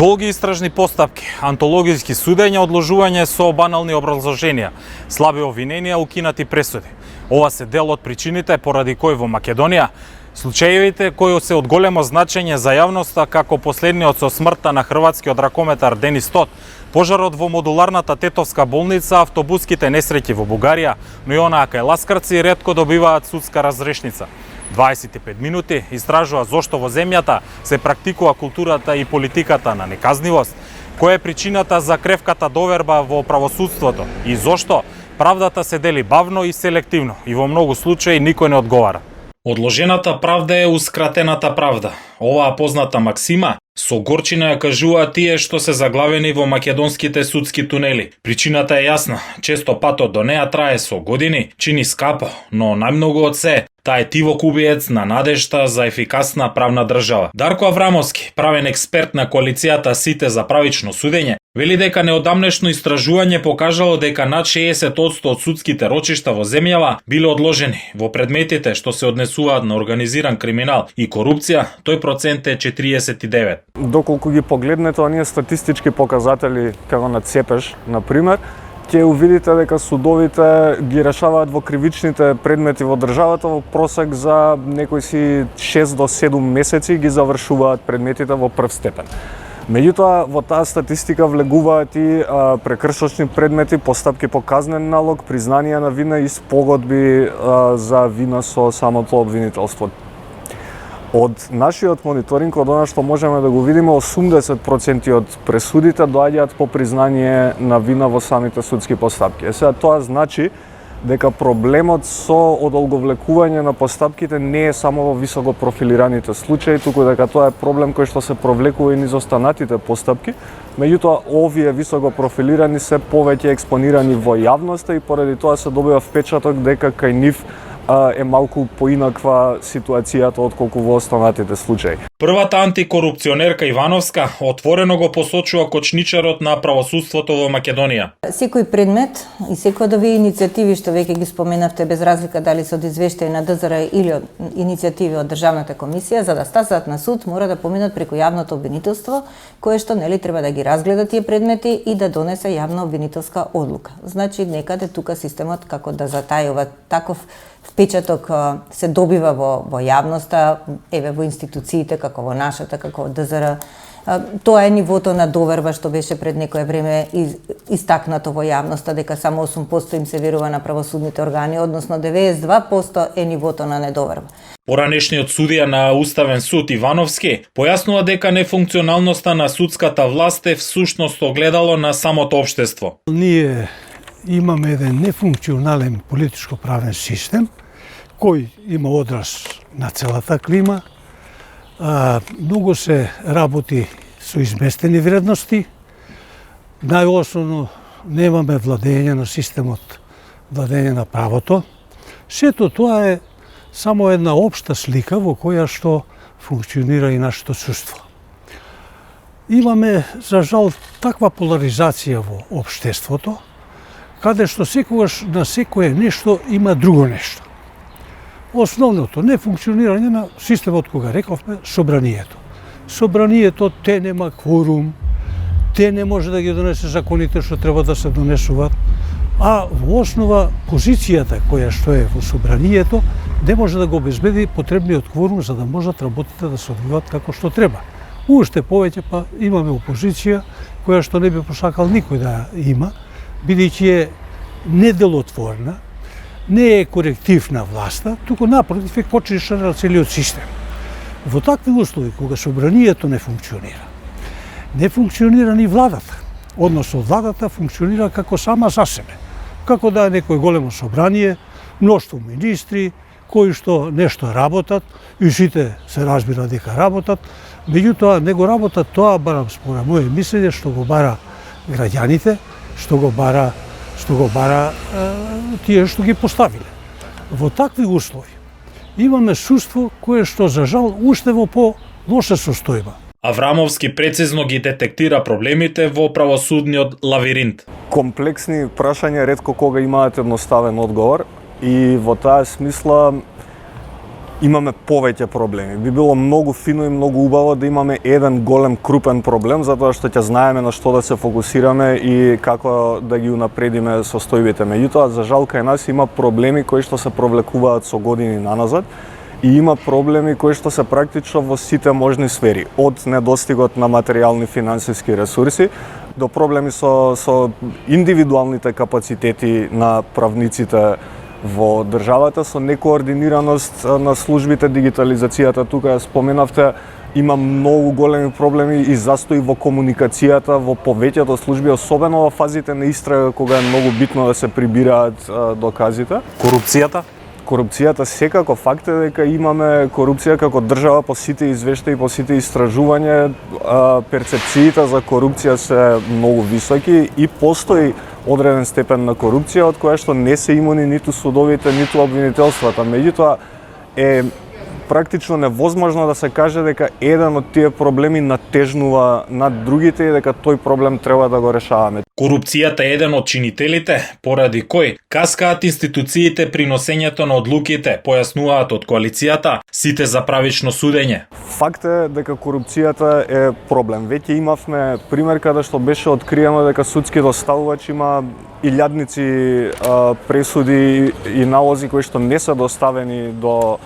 Долги истражни постапки, антологиски судења, одложување со банални образложенија, слаби обвиненија, укинати пресуди. Ова се дел од причините поради кои во Македонија случаевите кои се од големо значење за јавноста, како последниот со смртта на хрватскиот ракометар Денис Тот, пожарот во модуларната тетовска болница, автобуските несреќи во Бугарија, но и онаа кај ласкарци ретко добиваат судска разрешница. 25 минути истражува зошто во земјата се практикува културата и политиката на неказнивост, која е причината за кревката доверба во правосудството и зошто правдата се дели бавно и селективно и во многу случаи никој не одговара. Одложената правда е ускратената правда. Оваа позната максима со горчина ја кажуваат тие што се заглавени во македонските судски тунели. Причината е јасна, често патот до неа трае со години, чини скапо, но најмногу од се таа е тивок убиец на надежта за ефикасна правна држава. Дарко Аврамовски, правен експерт на коалицијата Сите за правично судење, вели дека неодамнешно истражување покажало дека над 60% од судските рочишта во земјава биле одложени. Во предметите што се однесуваат на организиран криминал и корупција, тој процент е 49. Доколку ги погледнете оние статистички показатели како на ЦЕПЕЖ, например, ќе увидите дека судовите ги решаваат во кривичните предмети во државата во просек за некои си 6 до 7 месеци ги завршуваат предметите во прв степен. Меѓутоа, во таа статистика влегуваат и прекршочни предмети, постапки по казнен налог, признанија на вина и спогодби за вина со самото обвинителство. Од нашиот мониторинг, од она што можеме да го видиме, 80% од пресудите доаѓаат по признание на вина во самите судски постапки. Сега тоа значи дека проблемот со одолговлекување на постапките не е само во високо профилираните случаи, туку дека тоа е проблем кој што се провлекува и низ останатите постапки. Меѓутоа, овие високо профилирани се повеќе експонирани во јавноста и поради тоа се добива впечаток дека кај нив е малку поинаква ситуацијата отколку во останатите случаи. Првата антикорупционерка Ивановска отворено го посочува кочничарот на правосудството во Македонија. Секој предмет и секој од овие иницијативи што веќе ги споменавте, без разлика дали се од извештај на ДЗР или од иницијативи од Државната комисија, за да стасат на суд мора да поминат преку јавното обвинителство, кое што нели треба да ги разгледа тие предмети и да донесе јавна обвинителска одлука. Значи некаде тука системот како да затајува таков впечаток се добива во јавноста, еве во институциите како во нашата, како во ДЗР. Тоа е нивото на доверба што беше пред некое време истакнато во јавноста, дека само 8% им се верува на правосудните органи, односно 92% е нивото на недоверба. Поранешниот судија на Уставен суд Ивановски појаснува дека нефункционалноста на судската власт е всушност огледало на самото општество. Ние имаме еден нефункционален политичко-правен систем кој има одраз на целата клима. Многу се работи со изместени вредности. Најосновно немаме владење на системот, владење на правото. Сето тоа е само една општа слика во која што функционира и нашето судство. Имаме, за жал, таква поларизација во општеството, каде што секогаш на секое нешто има друго нешто. Основното нефункционирање на системот, кога рековме, собранието. Собранието те нема кворум, те не може да ги донесе законите што треба да се донесуваат, а во основа позицијата која што е во собранието не може да го обезбеди потребниот кворум за да можат работите да се одвиваат како што треба. Уште повеќе па имаме опозиција која што не би посакал никој да има, бидејќи е неделотворна, не е коректив на власта, туку напротив е кочничар на целиот систем. Во такви услови, кога собранието не функционира ни владата, односно владата функционира како сама за себе, како да е некој големо собрание, мноштво министри, кои што нешто работат, и сите се разбира дека работат, меѓутоа не го работат тоа, барам според моје мислење, што го бара граѓаните, што го бара тие што ги поставиле. Во такви услови имаме судство кое што за жал уште во по-лоша состојба. Аврамовски прецизно ги детектира проблемите во правосудниот лавиринт. Комплексни прашања ретко кога имаат едноставен одговор и во таа смисла имаме повеќе проблеми. Би било многу фино и многу убаво да имаме еден голем крупен проблем, затоа што ќе знаеме на што да се фокусираме и како да ги унапредиме состојбите. Меѓутоа, за жал кај нас има проблеми кои што се провлекуваат со години наназад и има проблеми кои што се практично во сите можни сфери, од недостигот на материјални финансиски ресурси до проблеми со индивидуалните капацитети на правниците во државата, со некоординираност на службите, дигитализацијата, тука ја споменавте, има многу големи проблеми и застои во комуникацијата во повеќето служби, особено во фазите на истрага, кога е многу битно да се прибираат доказите. Корупцијата? Корупцијата секако факт е дека имаме корупција како држава по сите извештаи, по сите истражувања, перцепциите за корупција се многу високи и постои одреден степен на корупција од која што не се имуни ниту судовите, ниту обвинителствата. Меѓутоа е практично невозможно да се каже дека еден од тие проблеми натежнува над другите и дека тој проблем треба да го решаваме. Корупцијата е еден од чинителите, поради кој каскаат институциите при носењето на одлуките, појаснуваат од коалицијата сите за правично судење. Факт е дека корупцијата е проблем. Веќе имавме пример каде што беше откриено дека судски доставувач има илјадници пресуди и налози кои што не се доставени до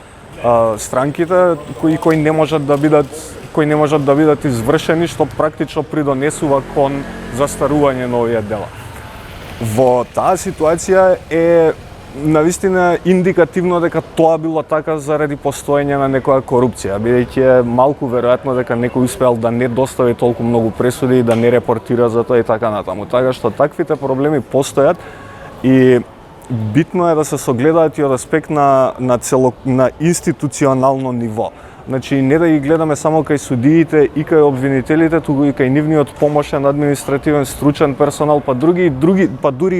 странките, кои не можат да бидат извршени, што практично придонесува кон застарување на овие дела. Во таа ситуација е навистина индикативно дека тоа било така заради постоење на некоја корупција, бидејќи е малку веројатно дека некој успеал да не достави толку многу пресуди и да не репортира за тоа и така натаму. Така што таквите проблеми постојат и битно е да се согледаат и од аспект на институционално ниво. Значи, не да ги гледаме само кај судиите и кај обвинителите, туку и кај нивниот помошен административен стручен персонал, па дури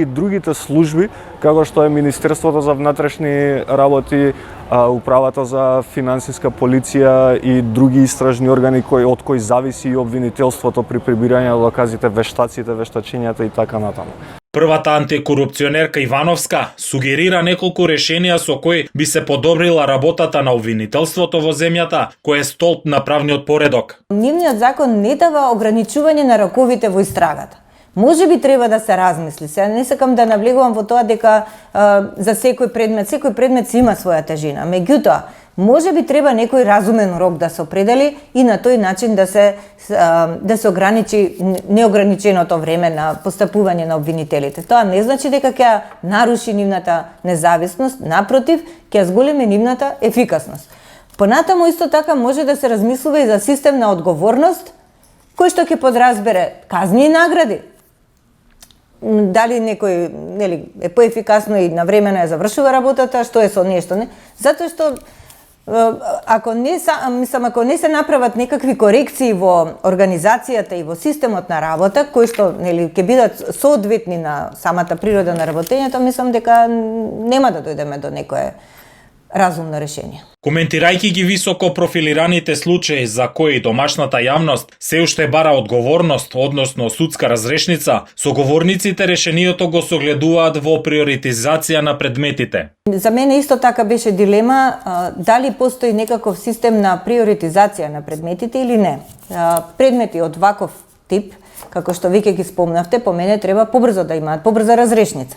и другите служби, како што е Министерството за внатрешни работи, Управата за финансиска полиција и други истражни органи од кои зависи и обвинителството при прибирање на доказите, вештаците, вештачењата и така натаму. Првата антикорупционерка Ивановска сугерира неколку решенија со кои би се подобрила работата на обвинителството во земјата, кој е столб на правниот поредок. Нивниот закон не дава ограничување на роковите во истрагата. Може би треба да се размисли. Сега не сакам да навлегувам во тоа дека за секој предмет си има своја тежина. Меѓутоа, може би треба некој разумен рок да се определи и на тој начин да се ограничи неограниченото време на постапување на обвинителите. Тоа не значи дека ќе наруши нивната независност, напротив, ќе зголеми нивната ефикасност. Понатаму исто така може да се размислува и за систем на одговорност кој што ќе подразбере казни и награди. Дали некој е поефикасно и навремено ја завршува работата, што е со нешто, не? Затоа што ако не се направат некакви корекции во организацијата и во системот на работа, кои што ќе бидат соодветни на самата природа на работењето, мислам дека нема да дојдеме до некое разумно решение. Коментирајќи ги високо профилираните случаи за кои домашната јавност се уште бара одговорност, односно судска разрешница, соговорниците решението го согледуваат во приоритизација на предметите. За мене исто така беше дилема дали постои некаков систем на приоритизација на предметите или не. Предмети од ваков тип, како што веќе ги спомнавте, по мене треба побрзо да имаат побрза разрешница.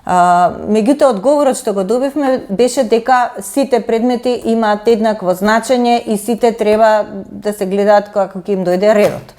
Меѓутоа, одговорот што го добивме беше дека сите предмети имаат еднакво значење и сите треба да се гледаат како ќе им дојде редот.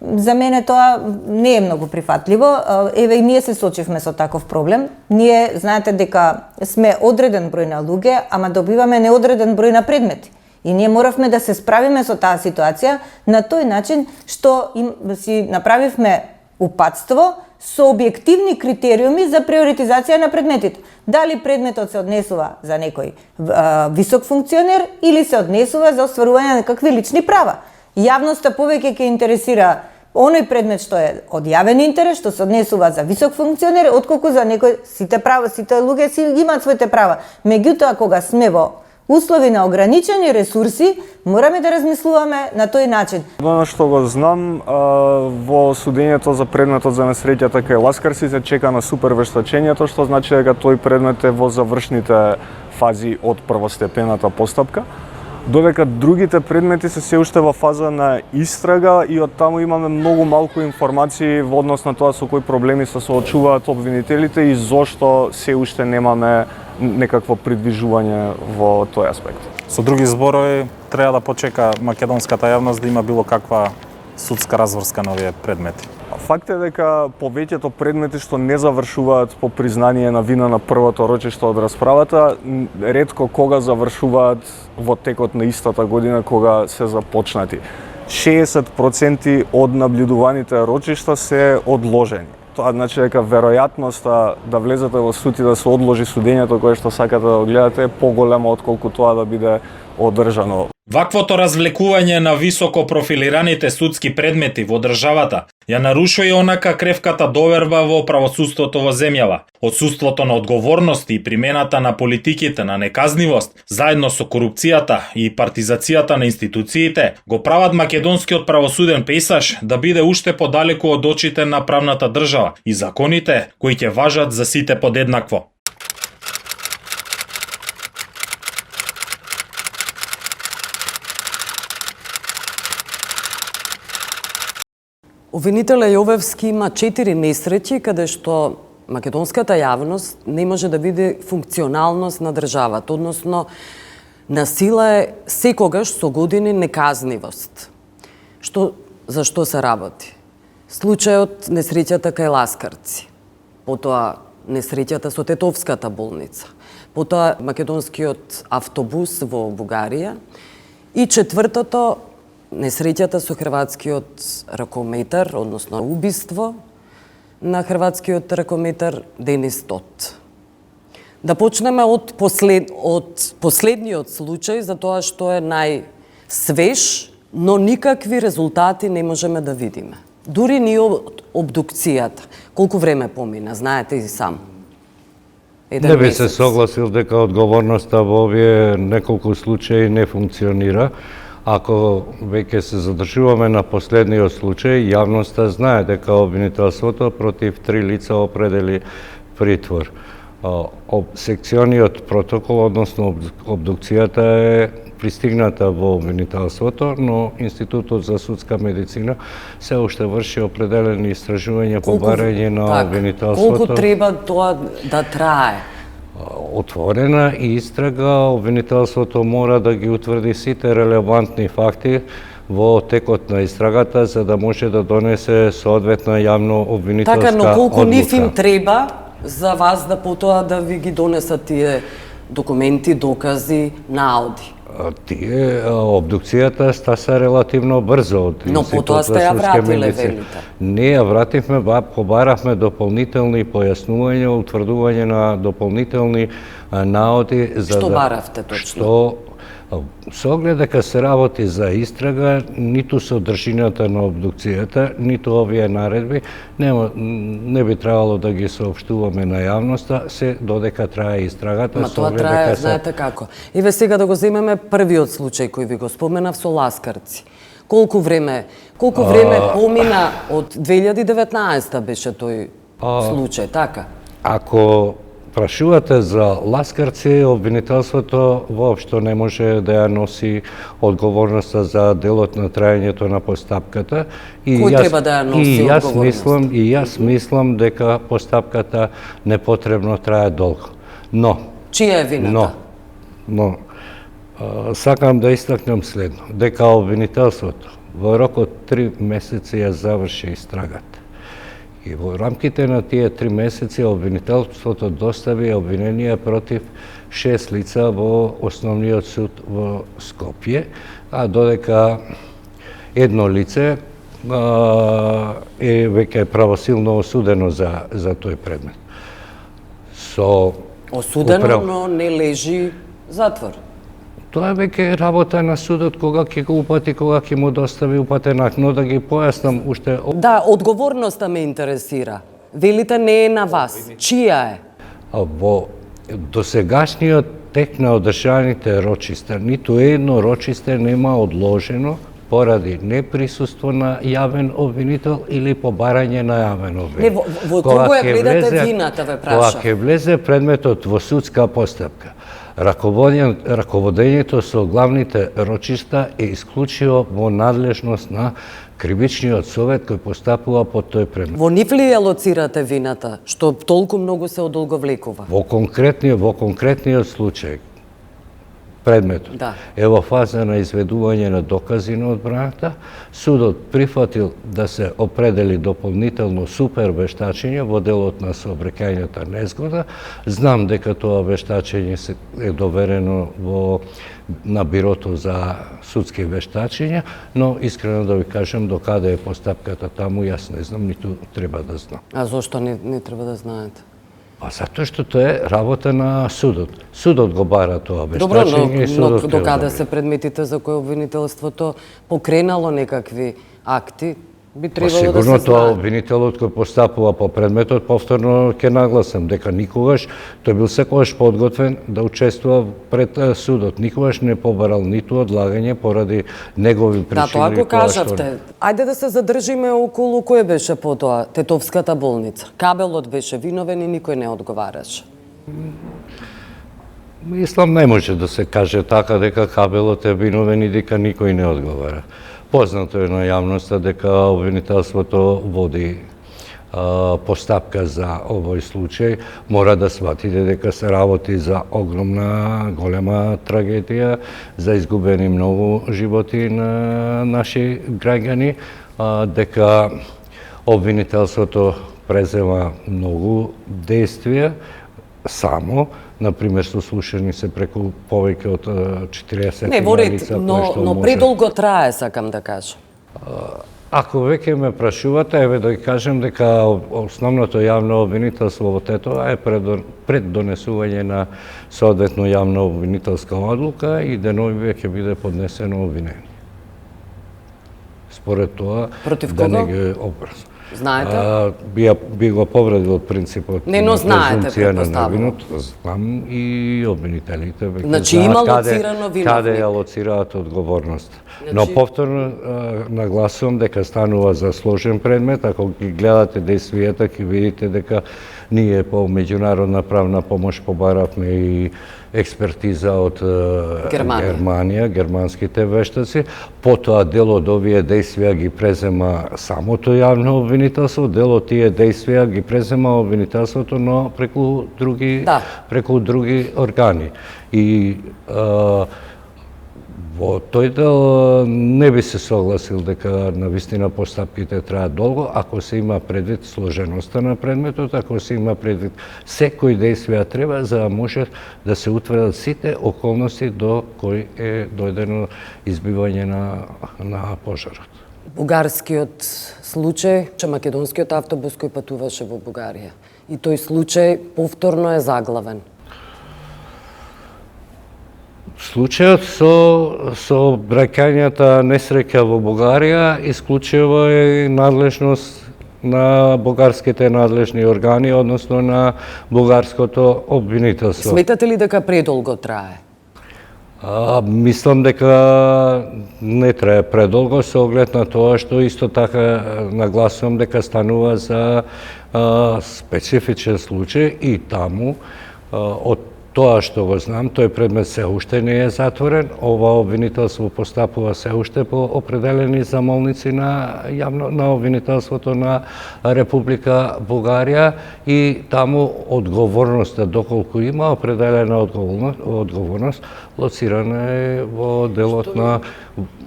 За мене тоа не е многу прифатливо. Еве и ние се сочивме со таков проблем. Ние знаете дека сме одреден број на луѓе, ама добиваме неодреден број на предмети. И ние моравме да се справиме со таа ситуација на тој начин што си направивме упатство со објективни критериуми за приоритизација на предметите. Дали предметот се однесува за некој висок функционер или се однесува за остварување на какви лични права. Јавноста повеќе ќе интересира оној предмет што е од јавен интерес, што се однесува за висок функционер, отколку за некој сите луѓе си имаат своите права. Меѓутоа, кога сме во услови на ограничени ресурси, мораме да размислуваме на тој начин. Ono што го знам, во судењето за предметот за несреќата кај Ласкарци се чека на супер вештачењето, што значи дека тој предмет е во завршните фази од првостепената постапка. Додека другите предмети се уште во фаза на истрага и од таму имаме многу малку информации во однос на тоа со кои проблеми се соочуваат обвинителите и зошто се уште немаме некакво придвижување во тој аспект. Со други зборови, треба да почека македонската јавност да има било каква судска разврска на овие предмети. Факт е дека повеќето предмети што не завршуваат по признание на вина на првото рочиште од расправата, ретко кога завршуваат во текот на истата година кога се започнати. 60% од наблюдуваните рочишта се одложени. Тоа значи дека веројатноста да влезете во суд и да се одложи судењето кое што сакате да го гледате е поголема отколку тоа да биде одржано. Ваквото развлекување на високо профилираните судски предмети во државата ја нарушува и онака кревката доверба во правосудството во земјава. Отсуството на одговорности и примената на политиките на неказнивост, заедно со корупцијата и партизацијата на институциите, го прават македонскиот правосуден пейсаж да биде уште подалеку од очите на правната држава и законите кои ќе важат за сите подеднакво. Обвинителя Јовевски има 4 несреќи каде што македонската јавност не може да види функционалност на државата, односно насила е секогаш со години неказнивост. За што се работи? Случајот несреќата кај Ласкарци, потоа несреќата со Тетовската болница, потоа македонскиот автобус во Бугарија и четвртото несреќата со хрватскиот ракометар, односно убиство на хрватскиот ракометар Денис Тот. Да почнеме од последниот случај, за тоа што е најсвеж, но никакви резултати не можеме да видиме. Дури ни од обдукцијата. Колку време помина, знаете и сам. Не би се согласил дека одговорноста во овие неколку случаи не функционира. Ако веќе се задржуваме на последниот случај, јавноста знае дека обвинителството против 3 лица определи притвор. Секциониот протокол, односно обдукцијата е пристигната во обвинителството, но Институтот за судска медицина се уште врши определени истражувања по барање на обвинителството. Колку треба тоа да трае? Отворена истрага, обвинителството мора да ги утврди сите релевантни факти во текот на истрагата за да може да донесе соодветна јавно обвинителска одлука. Така, но колку нив им треба за вас да потоа да ви ги донесат тие документи, докази, наоди? Тие обдукцијата стаса релативно брзо од Но потоа сте ја вратиле, велите. Не ја вративме, побаравме дополнителни појаснувања, утврдување на дополнителни наоди за Што баравте точно? Што со оглед дека се работи за истрага, ниту содржината на обдукцијата, ниту овие наредби не би требало да ги соопштуваме на јавноста, се додека трае истрагата. Ма тоа трае, знаете како. Еве сега да го земеме првиот случај кој ви го споменав со Ласкарци. Колку време помина од 2019 беше тој случај, така? Ако прашувате за Ласкарци, обвинителството воопшто не може да ја носи одговорноста за делот на траењето на постапката. Кој треба да ја носи одговорноста? И јас мислам дека постапката непотребно трае долго. Но чија е вината? Но сакам да истакнем следно, дека обвинителството во рок од 3 месеци ја заврши истрагата. И во рамките на тие 3 месеци обвинителството достави обвинение против 6 лица во Основниот суд во Скопје, а додека едно лице е веќе правосилно осудено за тој предмет. Осудено, но не лежи затвор. Тоа е веќе работа на судот кога ќе го упати, кога ќе му достави упатен акт, но да ги појаснам уште. Да, одговорноста ме интересира. Велите не е на вас. Чија е? Во досегашниот тек на одржаните рочиста. Ниту едно рочисте нема одложено поради неприсуство на јавен обвинител или побарање на јавен обвинител. Не, во кого ја гледате вината, ве прашав? Кога ќе влезе предметот во судска постапка, раководењето со главните рочиста е исклучиво во надлежност на кривичниот совет кој постапува по тој предмет. Во нив ли ја лоцирате вината, што толку многу се одолговлекува? Во конкретниот случај, предметот е во фаза на изведување на докази на одбраната, судот прифатил да се определи дополнително супер вештачење во делот на сообраќајната незгода. Знам дека тоа вештачење е доверено на Бирото за судски вештачења, но искрено да ви кажам докаде е постапката таму, јас не знам, ниту треба да знам. А зошто не треба да знаете? Па затоа што тоа е работа на судот. Судот го бара тоа вештачење и судот но докаде се предметите за кои обвинителството покренало некакви акти, би требало да се сигурно тоа знае. обвинителот кој постапува по предметот, повторно ќе нагласам дека никогаш тој бил секогаш подготвен да учествува пред судот. Никогаш не побарал ниту одлагање поради негови причини. Да, тоа го кажавте. Ајде да се задржиме околу кој беше потоа Тетовската болница. Кабелот беше виновен и никој не одговараше. Мислам, не може да се каже така дека Кабелот е виновен и дека никој не одговара. Познато е на јавноста дека обвинителството води постапка за овој случај. Мора да сватите дека се работи за огромна, голема трагедија, за изгубени многу животи на наши граѓани, дека обвинителството презема многу действија само, например, сослушани се преку повеќе од 40 Не, во ред, лица, но предолго трае, сакам да кажам. Ако веќе ме прашувате, еве да ги кажем дека основното јавно обвинителство во Тетова е пред донесување на соодветно јавно обвинителска одлука и денови ќе биде поднесено обвинение. Според тоа, Против да не кого? ги образ. Знаете? Би го повредил принципот Не, но на знаете, презумпција на претпоставувам. невинот. Знам и обвинителите веќе Значи, знаат има каде лоцирано виновник. ја лоцираат одговорност. Значи- Но повторно нагласувам дека станува за сложен предмет. Ако ги гледате действијата, ќе видите дека ние по меѓународна правна помош побаравме и експертиза од Германија, германските вештаци. Потоа дел од овие действија ги презема самото јавно обвинителство, дел од тие действија ги презема обвинителството, но преку други органи. И во тој дел не би се согласил дека навистина постапките траат долго, ако се има предвид сложеноста на предметот, ако се има предвид секој действија треба за да може да се утврдат сите околности до кои е дојдено избивање на пожарот. Бугарскиот случај, че македонскиот автобус кој патуваше во Бугарија. И тој случај повторно е заглавен. Случајот со бракањата несреќа во Бугарија исклучиво е надлежност на бугарските надлежни органи, односно на бугарското обвинителство. Сметате ли дека предолго трае? Мислам дека не трае предолго со оглед на тоа што исто така нагласувам дека станува за специфичен случај и таму од тоа што го знам, тој предмет се уште не е затворен. Ова обвинителство постапува се уште по определени замолници на обвинителството на Република Бугарија и таму одговорноста, доколку има определена одговорност, лоцирана е во делот на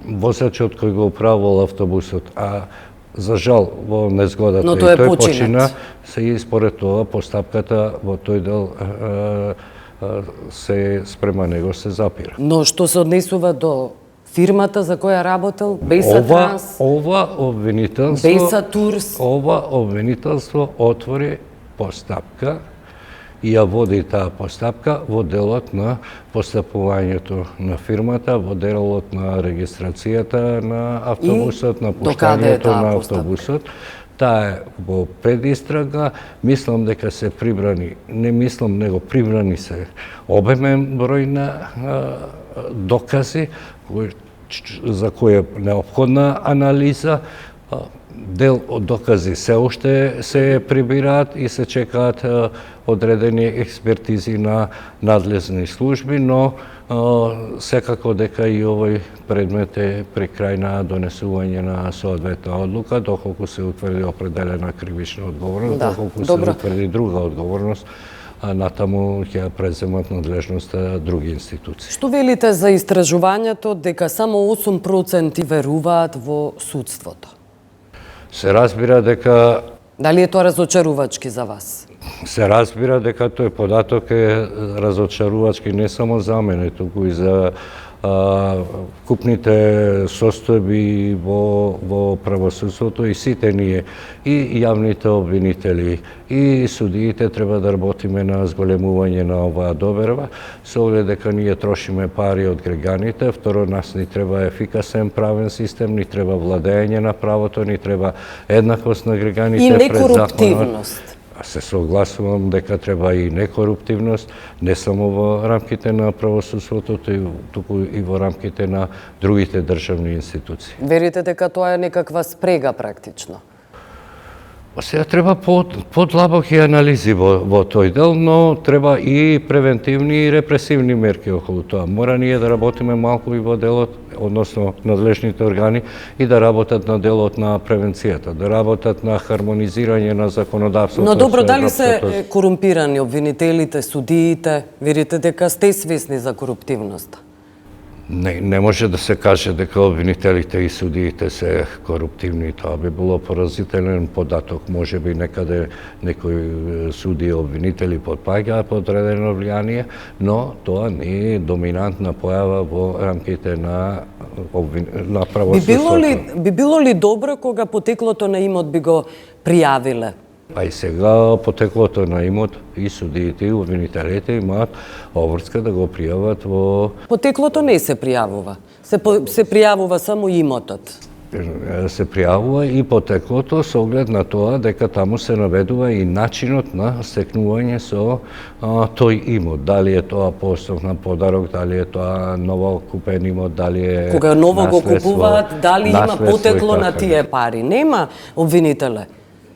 возачот кој го управувал автобусот. За жал, во незгодата и тој почина, се и според тоа постапката во тој дел се спрема него се запира. Но што се однесува до фирмата за која работел, Бејса Транс, ова обвинителство, Бејса Турс, ова обвинителство отвори постапка и ја води таа постапка во делот на постапувањето на фирмата, во делот на регистрацијата на автобусот, на пуштањето на автобусот. Таа е во предистрага, мислам дека се прибрани, не мислам, него прибрани се обемен број на докази за кој е неопходна анализа. Дел од докази се уште се прибираат и се чекаат одредени експертизи на надлежни служби, но секако дека и овој предмет е при крај на донесување на соодветна одлука, доколку се утврди определена кривична одговорност, доколку се утврди друга одговорност, натаму ќе преземат надлежноста други институции. Што велите за истражувањето дека само 8% веруваат во судството? Се разбира дека Дали е тоа разочарувачки за вас? Се разбира дека тој податок е разочарувачки не само за мене, туку и за купните состојби во правосудството и сите ние, и јавните обвинители, и судиите треба да работиме на зголемување на оваа доверба, со оглед дека ние трошиме пари од граѓаните. Второ, нас ни треба ефикасен правен систем, ни треба владење на правото, ни треба еднаквост на граѓаните И пред законот. некоруптивност. Се согласувам дека треба и некоруптивност, не само во рамките на правосудството, туку и во рамките на другите државни институции. Верите дека тоа е некаква спрега практично? Сега треба подлабоки анализи во тој дел, но треба и превентивни и репресивни мерки околу тоа. Мора ние да работиме малку и во делот, односно надлежните органи, и да работат на делот на превенцијата, да работат на хармонизирање на законодавството. Но добро, со дали се европското. корумпирани обвинителите, судиите? Верите дека сте свесни за коруптивноста? Не може да се каже дека обвинителите и судиите се коруптивни. Тоа би било поразителен податок. Може би некаде некои суди и обвинители потпаѓаат под одредено влијание, но тоа не е доминантна појава во рамките на правосудството. Би било ли добро кога потеклото на имот би го пријавиле? А и сега потеклото на имот и судиите и обвинителите имаат обврска да го пријават во... Потеклото не се пријавува. Се пријавува само имотот. Се пријавува и потеклото со оглед на тоа дека таму се наведува и начинот на стекнување со тој имот. Дали е тоа по основ на подарок, дали е тоа ново купен имот, дали е Кога ново го наследство, купуваат, дали има наследство и потекло на така. тие пари? Нема, обвинителе.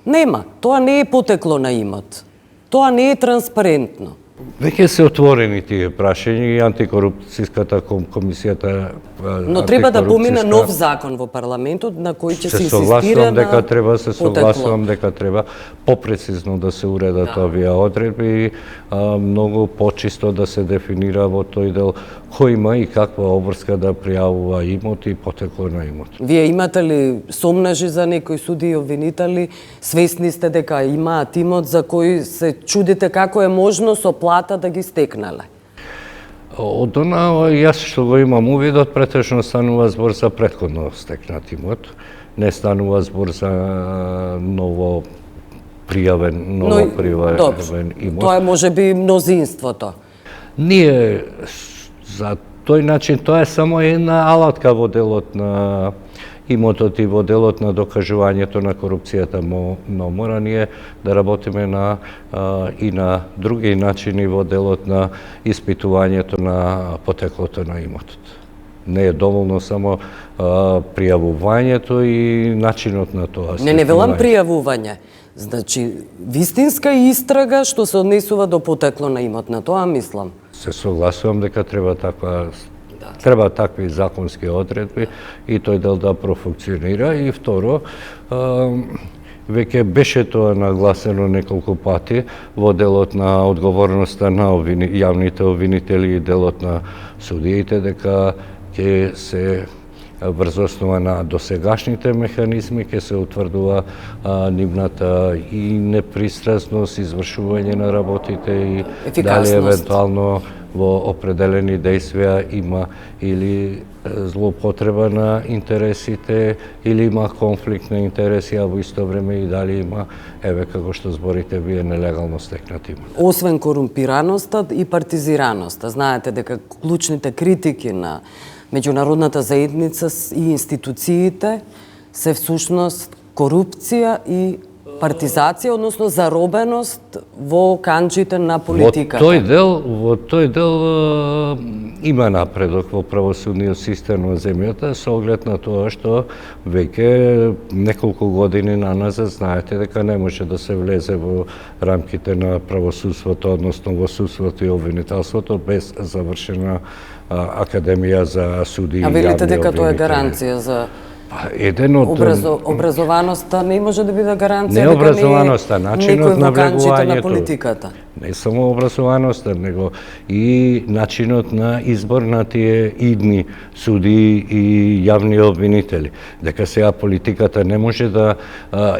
Нема. Тоа не е потекло на имот. Тоа не е транспарентно. Веќе се отворени тие прашања и антикорупцијската комисијата. Но треба да помине нов закон во парламентот на кој ќе се инсистира согласувам дека на треба, се согласувам потекло. дека треба попрецизно да се уредат овие одредби, многу почисто да се дефинира во тој дел кој има и каква обврска да пријавува имот и потекло на имот. Вие имате ли сомнежи за некои суди и обвинители? Свесни сте дека имаат имот за кој се чудите како е можно со плата да ги стекнале? Од она, јас што го имам увидот, претежно станува збор за претходно стекнат имот. Не станува збор за ново пријавен имот. Тоа е можеби мнозинството. Ние за тој начин, тоа е само една алатка во делот на имотот и во делот на докажувањето на корупцијата, но мора ние да работиме и на други начини во делот на испитувањето на потеклото на имотот. Не е доволно само пријавувањето и начинот на тоа. Не велам пријавување. Значи, вистинска истрага што се однесува до потекло на имот, на тоа мислам. Се согласувам дека треба такви законски одредби и тој дел да профункционира. И второ, веќе беше тоа нагласено неколку пати во делот на одговорноста на јавните обвинители и делот на судиите, дека ќе се врз основа на досегашните механизми ќе се утврдува нивната и непристрасност, извршување на работите и дали евентуално во определени действија има или злоупотреба на интересите, или има конфликт на интереси, а во исто време и дали има, како што зборите вие, нелегално стекнат имот. Освен корумпираноста и партизираноста, знаете дека клучните критики на меѓународната заедница и институциите се всушност корупција и партизација, односно заробеност во канџите на политиката. Во тој дел има напредок во правосудниот систем во земјата со оглед на тоа што веќе неколку години наназад знаете дека не може да се влезе во рамките на правосудството, односно во судството и обвинителството без завршена академија за суди и јавни обвинители. А велите дека тоа е гаранција за еден од образованоста не може да биде гаранција не образованоста, начинот на влегувањето на политиката. Не само образованоста, него и начинот на избор на тие идни суди и јавни обвинители. Дека сега политиката не може да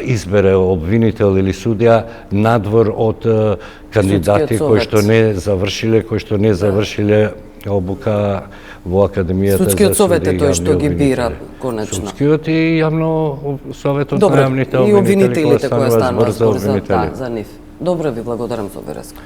избере обвинител или судија надвор од кандидати кои што не завршиле обука во Академијата Судскиот за совет суди е и тој јавни што ги бира обвинители. конечно. Судскиот и јавно советот на Добре, јавните и обвинители обвинителите кои станува станува збор за обвинители. за нив. Добро ви благодарам за овој разговор.